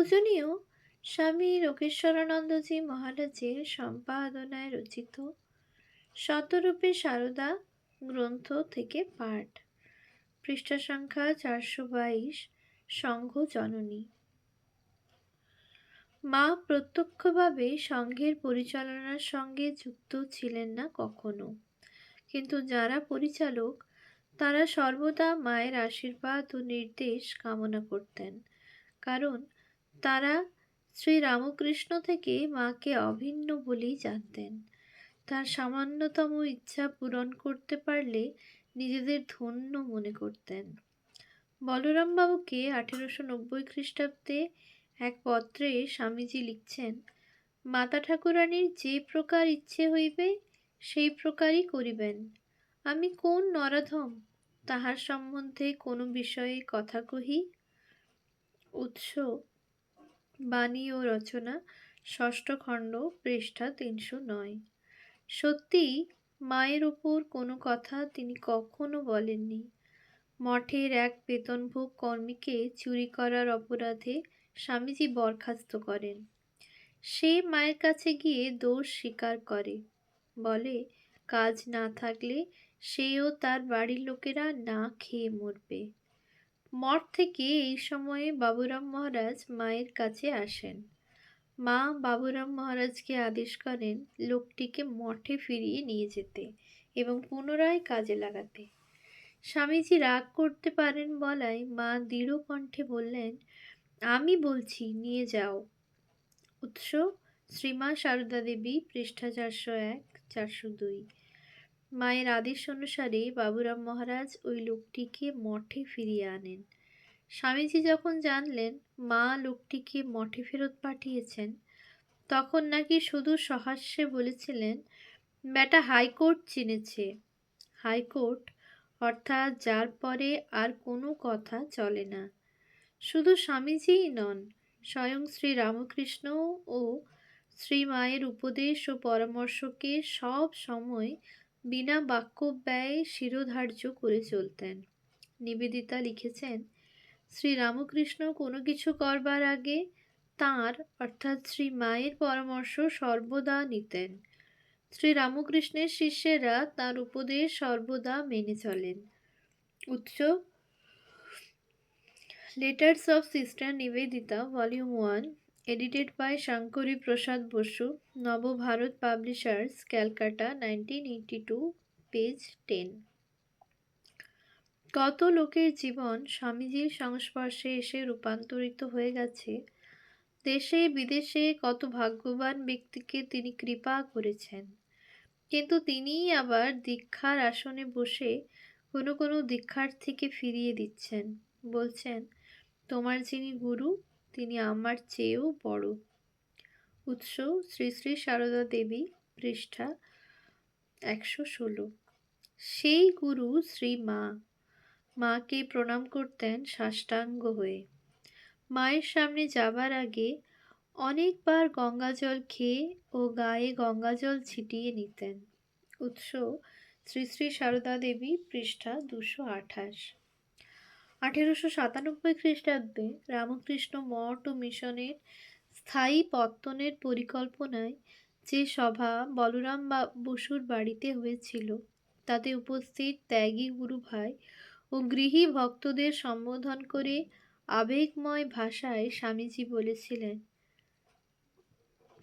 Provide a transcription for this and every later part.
পূজনীয় স্বামী লোকেশ্বরানন্দজি মহারাজের সম্পাদনায় রচিত শতরূপে সারদা গ্রন্থ থেকে পাঠ। পৃষ্ঠা সংখ্যা 422। সংঘ জননী। মা প্রত্যক্ষভাবে সংঘের পরিচালনার সঙ্গে যুক্ত ছিলেন না কখনো, কিন্তু যারা পরিচালক তারা সর্বদা মায়ের আশীর্বাদ ও নির্দেশ কামনা করতেন, কারণ তারা শ্রী রামকৃষ্ণ থেকে মাকে অভিন্ন বলেই জানতেন। তার সামান্যতম ইচ্ছা পূরণ করতে পারলে নিজেদের ধন্য মনে করতেন। বলরামবাবুকে 1890 খ্রিস্টাব্দে এক পত্রে স্বামীজি লিখছেন, মাতা ঠাকুরানীর যে প্রকার ইচ্ছে হইবে সেই প্রকারই করিবেন। আমি কোন নরাধম তাহার সম্বন্ধে কোনো বিষয়ে কথা কহি। উৎস বাণী ও রচনা, ষষ্ঠ খণ্ড, পৃষ্ঠা 309। সত্যিই মায়ের ওপর কোনো কথা তিনি কখনো বলেননি। মঠের এক বেতনভোগ কর্মীকে চুরি করার অপরাধে স্বামীজি বরখাস্ত করেন। সে মায়ের কাছে গিয়ে দোষ স্বীকার করে, বলে কাজ না থাকলে সেও তার বাড়ির লোকেরা না খেয়ে মরবে। মঠ থেকে এই সময়ে বাবুরাম মহারাজ মায়ের কাছে আসেন। মা বাবুরাম মহারাজকে আদেশ করেন লোকটিকে মঠে ফিরিয়ে নিয়ে যেতে এবং পুনরায় কাজে লাগাতে। স্বামীজি রাগ করতে পারেন বলায় মা দৃঢ় কণ্ঠে বললেন, আমি বলছি নিয়ে যাও। উৎস শ্রীমা সারদা দেবী, পৃষ্ঠা 401 402। মায়ের আদেশ অনুসারে বাবুরাম মহারাজ ওই লোকটিকে মঠে ফিরিয়ে আনেন। স্বামীজি যখন জানলেন মা লোকটিকে মঠে ফেরত পাঠিয়েছেন, তখন নাকি শুধু সহাস্যে বলেছিলেন, বেটা হাইকোর্ট চিনেছে। হাইকোর্ট অর্থাৎ যার পরে আর কোনো কথা চলে না। শুধু স্বামীজিই নন, স্বয়ং শ্রী রামকৃষ্ণ ও শ্রী মায়ের উপদেশ ও পরামর্শকে সব সময় বিনা বাক্য ব্যয়ে শিরোধার্য করে চলতেন। নিবেদিতা লিখেছেন, শ্রী রামকৃষ্ণ কোনো কিছু করবার আগে তাঁর অর্থাৎ শ্রী মায়ের পরামর্শ সর্বদা নিতেন। শ্রী রামকৃষ্ণের শিষ্যেরা তাঁর উপদেশ সর্বদা মেনে চলেন। উৎস letters of sister Nivedita, volume 1, edited by Shankari Prasad Basu, Navbharat publishers, Calcutta, 1982, page 10। কত লোকের জীবন স্বামীজির সংস্পর্শে এসে রূপান্তরিত হয়ে গেছে। দেশে বিদেশে কত ভাগ্যবান ব্যক্তিকে তিনি কৃপা করেছেন, কিন্তু তিনিই আবার দীক্ষার আসনে বসে কোনো কোনো দীক্ষার্থীকে ফিরিয়ে দিচ্ছেন। বলছেন, তোমার যিনি গুরু তিনি আমার চেয়েও বড়। উৎস শ্রী শ্রী সারদা দেবী, পৃষ্ঠা 116। সেই গুরু শ্রী মা। মাকে প্রণাম করতেন সাষ্টাঙ্গ হয়ে। মায়ের সামনে যাবার আগে অনেকবার গঙ্গাজল খেয়ে ও গায়ে গঙ্গাজল ছিটিয়ে নিতেন। উৎস শ্রী শ্রী সারদা দেবী, পৃষ্ঠা 228। 1897 খ্রিস্টাব্দে রামকৃষ্ণ মঠ ও মিশনের স্থায়ী পত্তনের পরিকল্পনায় যে সভা বলরাম বসুর বাড়িতে হয়েছিল, তাতে উপস্থিত ত্যাগী গুরুভাই ও গৃহী ভক্তদের সম্বোধন করে আবেগময় ভাষায় স্বামীজি বলেছিলেন,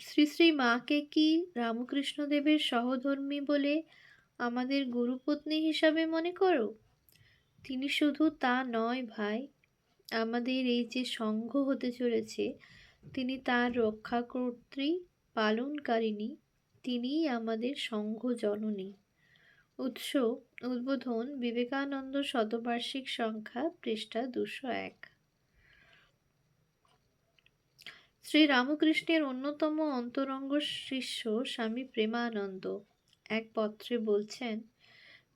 শ্রী শ্রী মাকে কি রামকৃষ্ণদেবের সহধর্মী বলে আমাদের গুরুপত্নী হিসাবে মনে করো? তিনি শুধু তা নয় ভাই, আমাদের এই যে সংঘ হতে চলেছে তিনি তার রক্ষাকর্ত্রী, পালনকারিণী, তিনিই আমাদের সংঘ জননী। উৎস উদ্বোধন বিবেকানন্দ শতবার্ষিক সংখ্যা, পৃষ্ঠা 201। শ্রী রামকৃষ্ণের অন্যতম অন্তরঙ্গ শিষ্য স্বামী প্রেমানন্দ এক পত্রে বলছেন,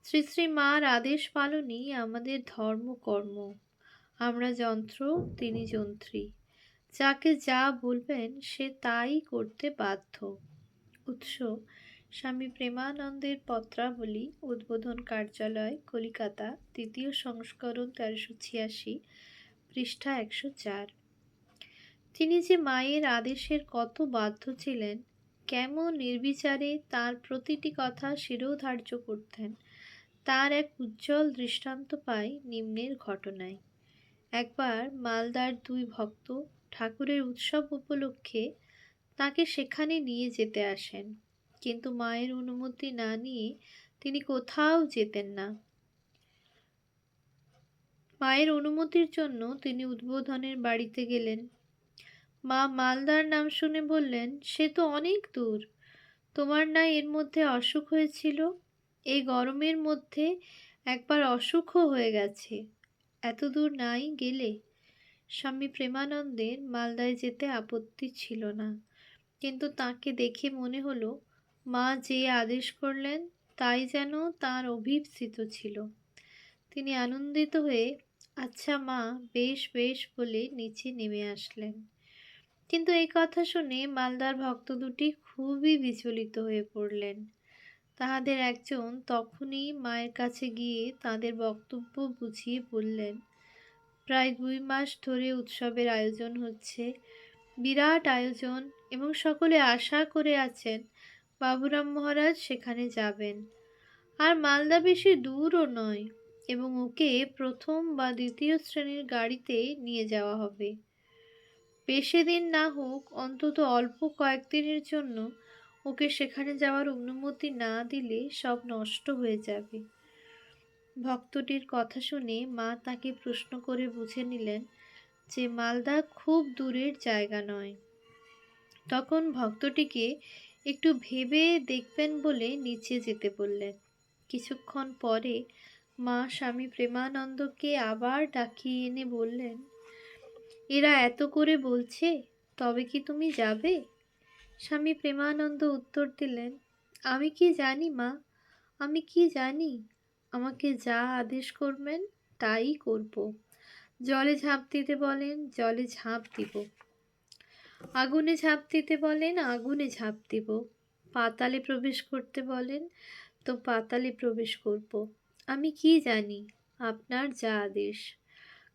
শ্রী শ্রী মার আদেশ পালনই আমাদের ধর্মকর্ম। আমরা যন্ত্র, তিনি যন্ত্রী। যাকে যা বলবেন সে তাই করতে বাধ্য। উৎস স্বামী প্রেমানন্দের পত্রাবলী, উদ্বোধন কার্যালয়, কলিকাতা, দ্বিতীয় সংস্করণ, 1386, পৃষ্ঠা 104। তিনি যে মায়ের আদেশের কত বাধ্য ছিলেন, কেমন নির্বিচারে তার প্রতিটি কথা শিরোধার্য করতেন, তার এক উজ্জ্বল দৃষ্টান্ত পাই নিম্নের ঘটনায়। একবার মালদার দুই ভক্ত ঠাকুরের উৎসব উপলক্ষে তাকে সেখানে নিয়ে যেতে আসেন, কিন্তু মায়ের অনুমতি না নিয়ে তিনি কোথাও যেতেন না। মায়ের অনুমতির জন্য তিনি উদ্বোধনের বাড়িতে গেলেন। মা মালদার নাম শুনে বললেন, সে তো অনেক দূর। তোমার না এর মধ্যে অসুখ হয়েছিল? এই গরমের মধ্যে একবার অসুখও হয়ে গেছে, এত দূর নাই গেলে? স্বামী প্রেমানন্দের মালদায় যেতে আপত্তি ছিল না, কিন্তু তাকে দেখে মনে হলো মা যে আদেশ করলেন তাই যেন তার অভীপ্সিত ছিল। তিনি আনন্দিত হয়ে আচ্ছা মা, বেশ বেশ বলে নিচে নেমে আসলেন। কিন্তু এই কথা শুনে মালদার ভক্ত দুটি খুবই বিচলিত হয়ে পড়লেন। তাহাদের একজন তখনই মায়ের কাছে গিয়ে তাদের বক্তব্য বুঝিয়ে বললেন, প্রায় 2 মাস ধরে উৎসবের আয়োজন হচ্ছে, বিরাট আয়োজন, এবং সকলে আশা করে আছেন বাবুরাম মহারাজ সেখানে যাবেন। আর মালদা বেশি দূরও নয়, এবং ওকে প্রথম বা দ্বিতীয় শ্রেণীর গাড়িতে নিয়ে যাওয়া হবে। বেশি দিন না হোক, অন্তত অল্প কয়েকদিনের জন্য ওকে সেখানে যাওয়ার অনুমতি না দিলে সব নষ্ট হয়ে যাবে। ভক্তটির কথা শুনে মা তাকে প্রশ্ন করে বুঝে নিলেন যে মালদা খুব দূরের জায়গা নয়। তখন ভক্তটিকে একটু ভেবে দেখবেন বলে নিচে যেতে বললেন। কিছুক্ষণ পরে মা স্বামী প্রেমানন্দকে আবার ডাকিয়ে এনে বললেন, এরা এত করে বলছে, তবে কি তুমি যাবে? স্বামী প্রেমানন্দ উত্তর দিলেন, আমি কি জানি মা, আমি কি জানি? আমাকে যা আদেশ করবেন তাই করব। জলে ঝাঁপ দিতে বলেন জলে ঝাঁপ দিব, আগুনে ঝাঁপ দিতে বলেন আগুনে ঝাঁপ দিব, পাতালে প্রবেশ করতে বলেন তো পাতালে প্রবেশ করব। আমি কি জানি, আপনার যা আদেশ।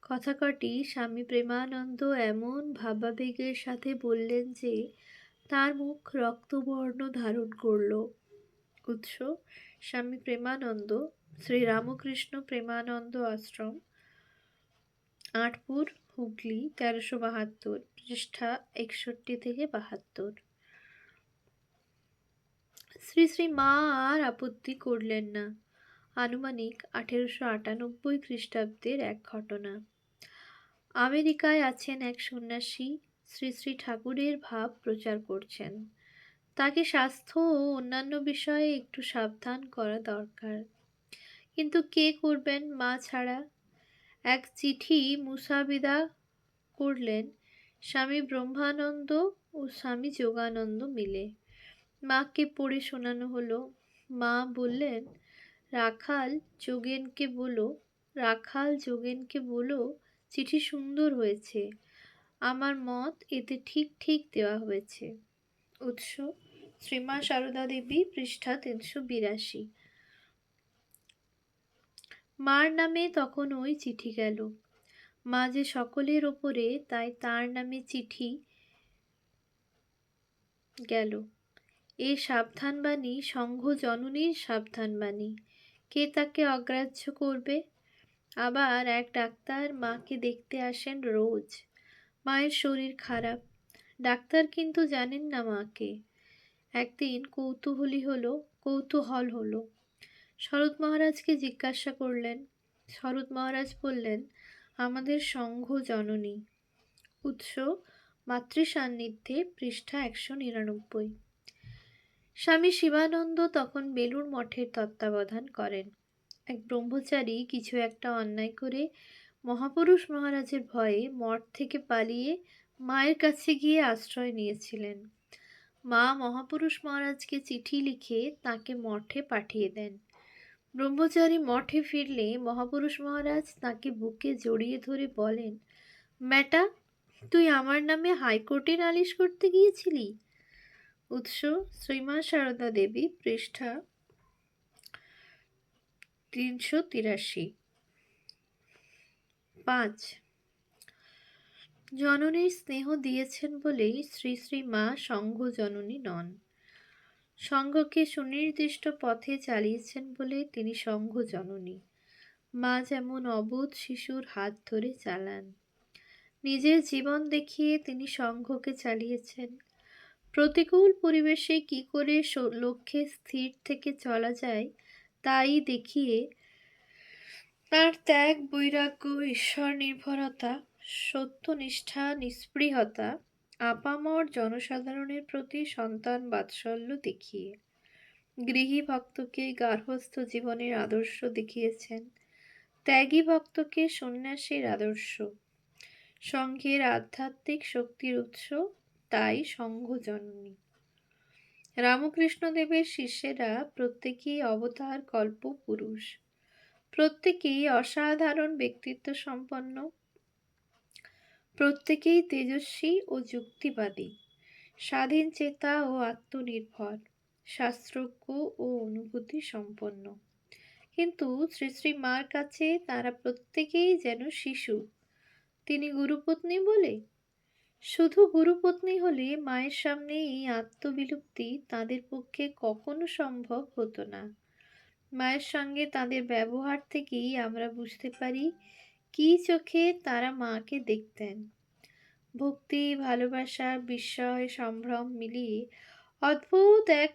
কথা কটি স্বামী প্রেমানন্দ এমন ভাবাবেগের সাথে বললেন যে তার মুখ রক্তবর্ণ ধারণ করল। উৎস: স্বামী প্রেমানন্দ, শ্রী রামকৃষ্ণ প্রেমানন্দ আশ্রম, আটপুর, হুগলি, 1372, পৃষ্ঠা 61-72। শ্রী শ্রী মা আর আপত্তি করলেন না। আনুমানিক 1898 খ্রিস্টাব্দের এক ঘটনা। আমেরিকায় আছেন এক সন্ন্যাসী, শ্রী শ্রী ঠাকুরের ভাব প্রচার করছেন। তাকে স্বাস্থ্য ও অন্যান্য বিষয়ে একটু সাবধান করা দরকার, কিন্তু কে করবেন মা ছাড়া? এক চিঠি মুসাবিদা করলেন স্বামী ব্রহ্মানন্দ ও স্বামী যোগানন্দ মিলে। মাকে পড়ে শোনানো হলো। মা বললেন, রাখাল যোগেনকে বলো চিঠি সুন্দর হয়েছে, আমার মত এতে ঠিক ঠিক দেওয়া হয়েছে। উৎস: শ্রীমা সারদা দেবী, পৃষ্ঠা 382। মার নামে তখন ওই চিঠি গেল। মা যে সকলের ওপরে, তাই তার নামে চিঠি গেল। এ সাবধানবাণী সংঘ জননীর সাবধানবাণী, কে তাকে অগ্রাহ্য করবে? আবার এক ডাক্তার মাকে দেখতে আসেন রোজ। মায়ের শরীর খারাপ, ডাক্তার কিন্তু জানেন না মাকে। একদিন কৌতূহল হলো, শরৎ মহারাজকে জিজ্ঞাসা করলেন। শরৎ মহারাজ বললেন, আমাদের সংঘ জননী। উৎস: মাতৃ সান্নিধ্যে, পৃষ্ঠা 199। স্বামী শিবানন্দ তখন বেলুড় মঠের তত্ত্বাবধান করেন। এক ব্রহ্মচারী কিছু একটা অন্যায় করে মহাপুরুষ মহারাজের ভয়ে মঠ থেকে পালিয়ে মায়ের কাছে গিয়ে আশ্রয় নিয়েছিলেন। মা মহাপুরুষ মহারাজকে চিঠি লিখে তাকে মঠে পাঠিয়ে দেন। ব্রহ্মচারী মঠে ফিরলে মহাপুরুষ মহারাজ তাকে বুকে জড়িয়ে ধরে বলেন, ম্যাটা, তুই আমার নামে হাইকোর্টে নালিশ করতে গিয়েছিলি? উৎস: শ্রীমা সারদা দেবী, পৃষ্ঠা 383। 5. জননীর স্নেহ দিয়েছেন বলেই শ্রী শ্রী মা সঙ্ঘ জননী নন। সঙ্ঘকে সুনির্দিষ্ট পথে চালিয়েছেন বলে তিনি সঙ্ঘ জননী। মা যেমন অবোধ শিশুর হাত ধরে চালান, নিজের জীবন দেখিয়ে তিনি সঙ্ঘকে চালিয়েছেন। প্রতিকূল পরিবেশে কি করে লক্ষ্যে স্থির থেকে চলা যায় তাই দেখিয়ে তার ত্যাগ, বৈরাগ্য, ঈশ্বর নির্ভরতা, সত্যনিষ্ঠা, নিস্পৃহতা, আপামর জনসাধারণের প্রতি সন্তান বাৎসল্য দেখিয়ে গৃহী ভক্তকে গার্হস্থ্য জীবনের আদর্শ দেখিয়েছেন, ত্যাগী ভক্তকে সন্ন্যাসীর আদর্শ। সঙ্ঘের আধ্যাত্মিক শক্তির উৎস তাই সঙ্ঘ জননী। রামকৃষ্ণদেবের শিষ্যেরা প্রত্যেকেই অবতার কল্প পুরুষ, প্রত্যেকেই অসাধারণ ব্যক্তিত্ব সম্পন্ন, প্রত্যেকেই তেজস্বী ও যুক্তিবাদী, স্বাধীন চেতা ও আত্মনির্ভর, শাস্ত্রজ্ঞ ও অনুভূতি সম্পন্ন। কিন্তু শ্রী শ্রী মার কাছে তারা প্রত্যেকেই যেন শিশু। তিনি গুরুপত্নী বলে? শুধু গুরুপত্নী হলে মায়ের সামনে এই আত্মবিলুপ্তি তাদের পক্ষে কখনো সম্ভব হতো না। মায়ের সঙ্গে তাদের ব্যবহার থেকেই আমরা বুঝতে পারি কি চোখে তারা মাকে দেখতেন। ভক্তি, ভালোবাসা, বিস্ময়, সম্ভ্রম মিলিয়ে অদ্ভুত এক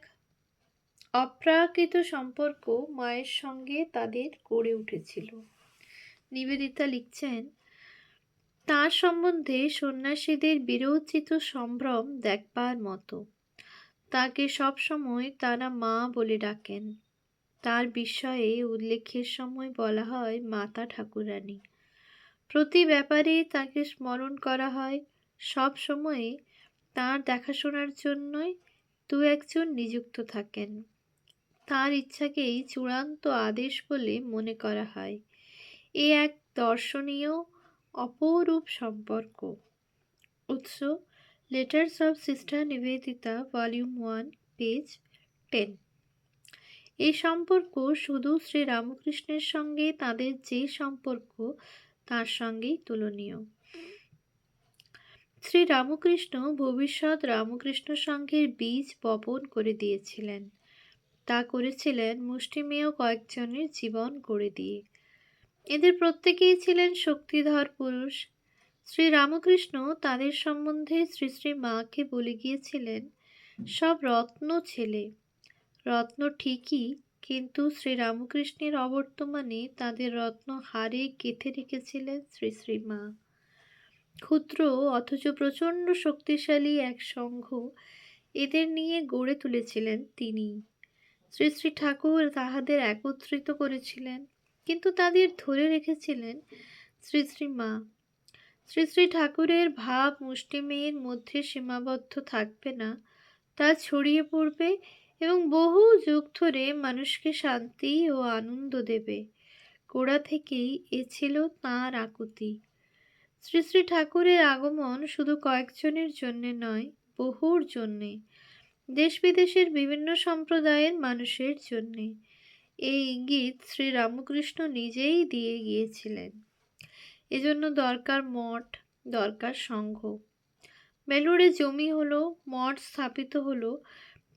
অপ্রাকৃত সম্পর্ক মায়ের সঙ্গে তাদের গড়ে উঠেছিল। নিবেদিতা লিখছেন, তার সম্বন্ধে সন্ন্যাসীদের বিরোচিত সম্ভ্রম দেখবার মতো। তাকে সবসময় তারা মা বলে ডাকেন। তার বিষয়ে উল্লেখের সময় বলা হয় মাতা ঠাকুরানী। প্রতি ব্যাপারে তাকে স্মরণ করা হয়। সব সময়ে তার দেখাশোনার জন্যই দু একজন নিযুক্ত থাকেন। তার ইচ্ছাকেই চূড়ান্ত আদেশ বলে মনে করা হয়। এ এক দর্শনীয় অপরূপ সম্পর্ক। উৎস letters of sister Nivedita, volume 1, page 10। এই সম্পর্ক শুধু শ্রী রামকৃষ্ণের সঙ্গে তাদের যে সম্পর্ক তার সঙ্গেই তুলনীয়। শ্রী রামকৃষ্ণ ভবিষ্যৎ রামকৃষ্ণ সংঘের বীজ বপন করে দিয়েছিলেন। তা করেছিলেন মুষ্টিমেয় কয়েকজনের জীবন গড়ে দিয়ে। এদের প্রত্যেকেই ছিলেন শক্তিধর পুরুষ। শ্রী রামকৃষ্ণ তাদের সম্বন্ধে শ্রী শ্রী মাকে বলে গিয়েছিলেন, সব রত্ন ছেলে। রত্ন ঠিকই, কিন্তু শ্রী রামকৃষ্ণের অবর্তমানে তাদের রত্ন হারে গেঁথে রেখেছিলেন শ্রী শ্রী মা। ক্ষুদ্র অথচ প্রচণ্ড শক্তিশালী এক সংঘ এদের নিয়ে গড়ে তুলেছিলেন তিনি। শ্রী শ্রী ঠাকুর তাহাদের একত্রিত করেছিলেন, কিন্তু তাদের ধরে রেখেছিলেন শ্রী শ্রী মা। শ্রী শ্রী ঠাকুরের ভাব মুষ্টিমেয়ের মধ্যে সীমাবদ্ধ থাকবে না, তা ছড়িয়ে পড়বে এবং বহু যুগ ধরে মানুষকে শান্তি ও আনন্দ দেবে। গোড়া থেকেই এ ছিল তাঁর আকুতি। শ্রী শ্রী ঠাকুরের আগমন শুধু কয়েকজনের জন্যে নয়, বহুর জন্যে, দেশ বিদেশের বিভিন্ন সম্প্রদায়ের মানুষের জন্যে। এই ইঙ্গিত শ্রী রামকৃষ্ণ নিজেই দিয়ে গিয়েছিলেন। এজন্য দরকার মঠ, দরকার সংঘ। বেলুড়ে জমি হলো, মঠ স্থাপিত হলো,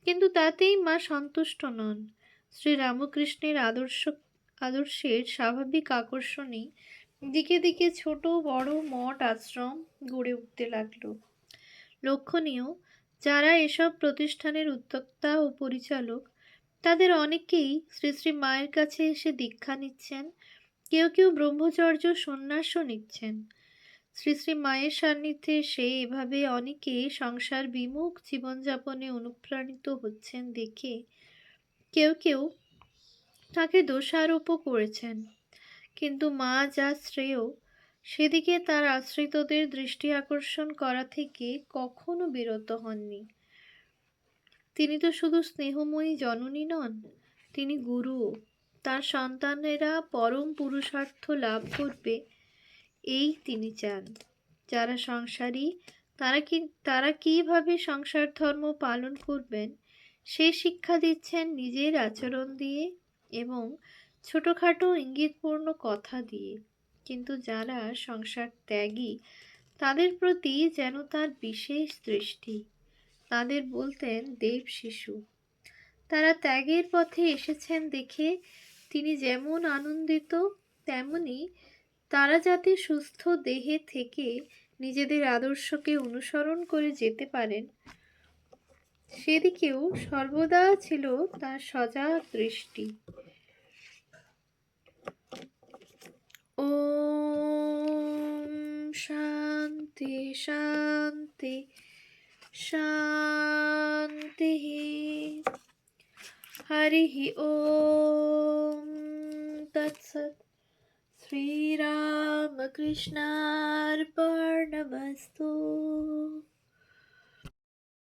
কিন্তু তাতেই মা সন্তুষ্ট নন। শ্রী রামকৃষ্ণের আদর্শের স্বাভাবিক আকর্ষণেই দিকে দিকে ছোট বড় মঠ আশ্রম গড়ে উঠতে লাগলো। লক্ষণীয়, যারা এসব প্রতিষ্ঠানের উদ্যোক্তা ও পরিচালক তাদের অনেকেই শ্রী শ্রী মায়ের কাছে এসে দীক্ষা নিচ্ছেন, কেউ কেউ ব্রহ্মচর্য সন্ন্যাসও নিচ্ছেন। শ্রী শ্রী মায়ের সান্নিধ্যে এসে এভাবে অনেকে সংসার বিমুখ জীবনযাপনে অনুপ্রাণিত হচ্ছেন দেখে কেউ কেউ তাকে দোষারোপও করেছেন। কিন্তু মা যা শ্রেয় সেদিকে তার আশ্রিতদের দৃষ্টি আকর্ষণ করা থেকে কখনো বিরত হননি। তিনি তো শুধু স্নেহময়ী জননী নন, তিনি গুরুও। তার সন্তানেরা পরম পুরুষার্থ লাভ করবে এই তিনি চান। যারা সংসারী তারা কিভাবে সংসার ধর্ম পালন করবেন সেই শিক্ষা দিচ্ছেন নিজের আচরণ দিয়ে এবং ছোটখাটো ইঙ্গিতপূর্ণ কথা দিয়ে। কিন্তু যারা সংসার ত্যাগী তাদের প্রতি যেন তার বিশেষ দৃষ্টি। তাদের বলতেন দেব শিশু। তারা ত্যাগের পথে এসেছেন দেখে তিনি যেমন আনন্দিত, তেমনি তারা যাতে সুস্থ দেহে থেকে নিজেদের আদর্শকে অনুসরণ করে যেতে পারেন সেদিকেও সর্বদা ছিল তার সজাগ দৃষ্টি। ওম শান্তি শান্তি শান্তি। হরি ওম তৎসৎ। শ্রীরামকৃষ্ণার্পণমস্তু।